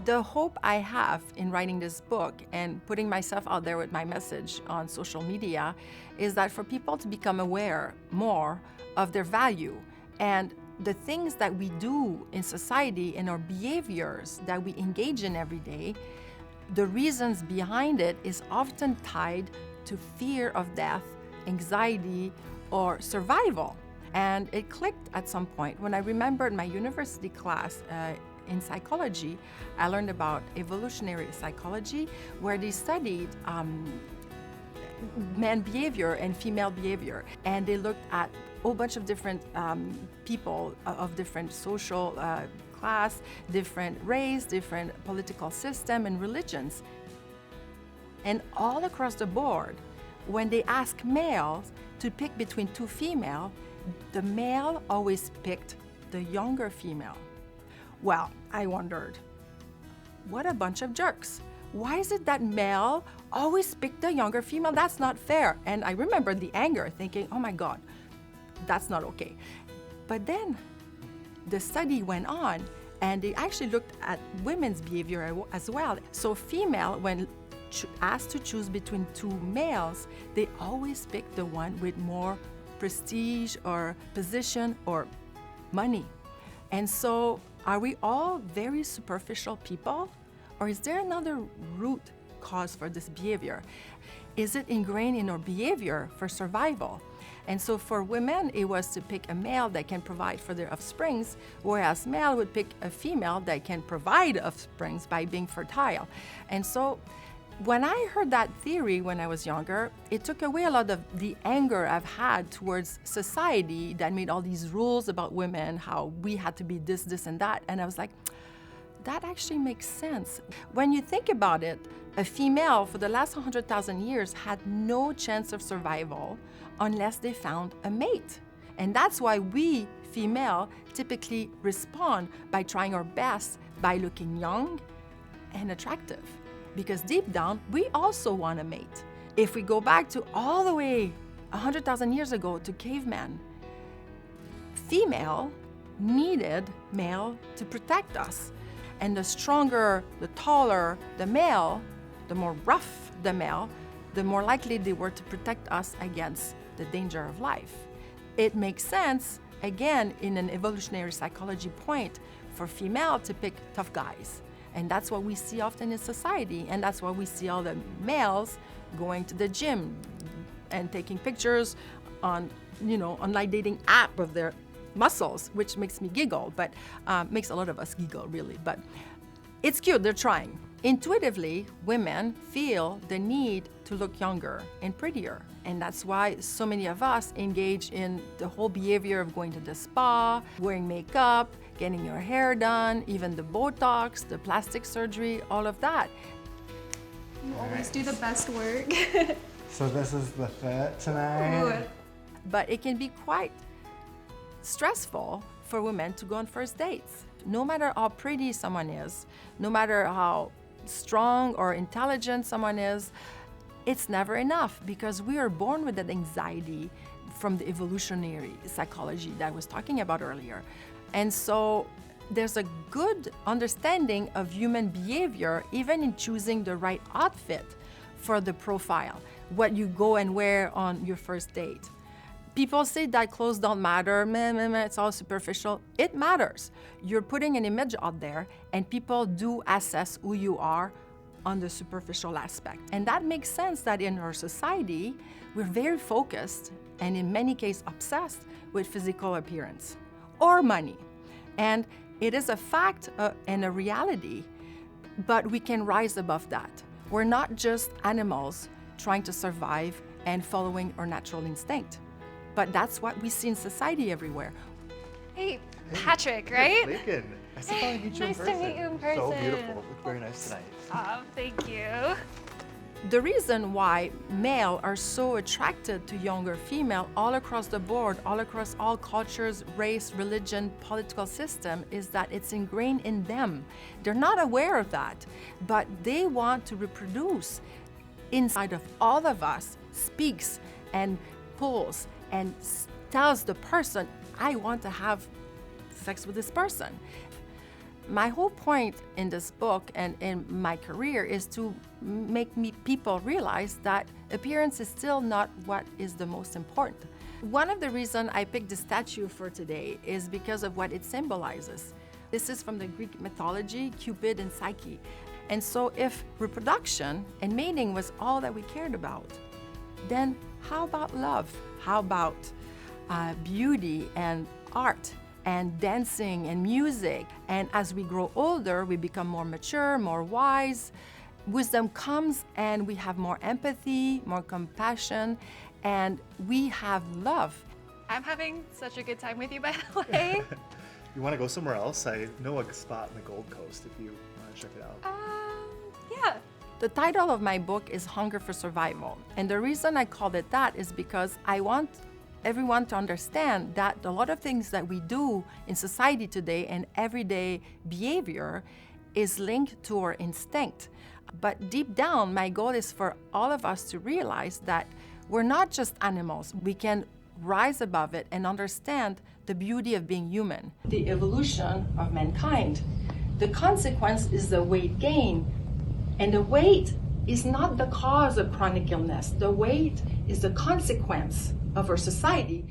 The hope I have in writing this book and putting myself out there with my message on social media is that for people to become aware more of their value and the things that we do in society and our behaviors that we engage in every day, the reasons behind it is often tied to fear of death, anxiety, or survival. And it clicked at some point when I remembered my university class in psychology. I learned about evolutionary psychology, where they studied man behavior and female behavior. And they looked at a whole bunch of different people of different social class, different race, different political system and religions. And all across the board, when they ask males to pick between two females, the male always picked the younger female. Well, I wondered, what a bunch of jerks. Why is it that male always pick the younger female? That's not fair. And I remember the anger, thinking, oh my God, that's not okay. But then the study went on and they actually looked at women's behavior as well. So female, when asked to choose between two males, they always pick the one with more prestige or position or money. And so are we all very superficial people? Or is there another root cause for this behavior? Is it ingrained in our behavior for survival? And so for women, it was to pick a male that can provide for their offsprings, whereas male would pick a female that can provide offsprings by being fertile. And so when I heard that theory when I was younger, it took away a lot of the anger I've had towards society that made all these rules about women, how we had to be this, this, and that. And I was like, that actually makes sense. When you think about it, a female for the last 100,000 years had no chance of survival unless they found a mate. And that's why we, female, typically respond by trying our best by looking young and attractive. Because deep down, we also want a mate. If we go back to all the way 100,000 years ago to cavemen, female needed male to protect us. And the stronger, the taller the male, the more rough the male, the more likely they were to protect us against the danger of life. It makes sense, again, in an evolutionary psychology point, for female to pick tough guys. And that's what we see often in society. And that's why we see all the males going to the gym and taking pictures on, online dating app of their muscles, which makes me giggle, but makes a lot of us giggle, really. But it's cute, they're trying. Intuitively, women feel the need to look younger and prettier. And that's why so many of us engage in the whole behavior of going to the spa, wearing makeup, getting your hair done, even the Botox, the plastic surgery, all of that. You always do the best work. So this is the fit tonight? Ooh. But it can be quite stressful for women to go on first dates. No matter how pretty someone is, no matter how strong or intelligent someone is, it's never enough because we are born with that anxiety from the evolutionary psychology that I was talking about earlier. And so there's a good understanding of human behavior, even in choosing the right outfit for the profile, what you go and wear on your first date. People say that clothes don't matter, it's all superficial. It matters. You're putting an image out there and people do assess who you are on the superficial aspect. And that makes sense that in our society, we're very focused and in many cases obsessed with physical appearance or money. And it is a fact and a reality, but we can rise above that. We're not just animals trying to survive and following our natural instinct. But that's what we see in society everywhere. Hey, Patrick, right? Lincoln. I still finally meet you Nice in to person. meet you in So person. beautiful. Look very nice tonight. Oh, thank you. The reason why male are so attracted to younger female all across the board, all across all cultures, race, religion, political system, is that it's ingrained in them. They're not aware of that, but they want to reproduce. Inside of all of us speaks and pulls and tells the person, I want to have sex with this person. My whole point in this book and in my career is to make people realize that appearance is still not what is the most important. One of the reasons I picked the statue for today is because of what it symbolizes. This is from the Greek mythology, Cupid and Psyche. And so if reproduction and mating was all that we cared about, then how about love? How about beauty and art and dancing and music? And as we grow older, we become more mature, more wise. Wisdom comes and we have more empathy, more compassion, and we have love. I'm having such a good time with you, by the way. You want to go somewhere else? I know a spot in the Gold Coast if you want to check it out. Yeah. The title of my book is Hunger for Survival. And the reason I called it that is because I want everyone to understand that a lot of things that we do in society today and everyday behavior is linked to our instinct. But deep down, my goal is for all of us to realize that we're not just animals. We can rise above it and understand the beauty of being human. The evolution of mankind. The consequence is the weight gain. And the weight is not the cause of chronic illness. The weight is the consequence of our society.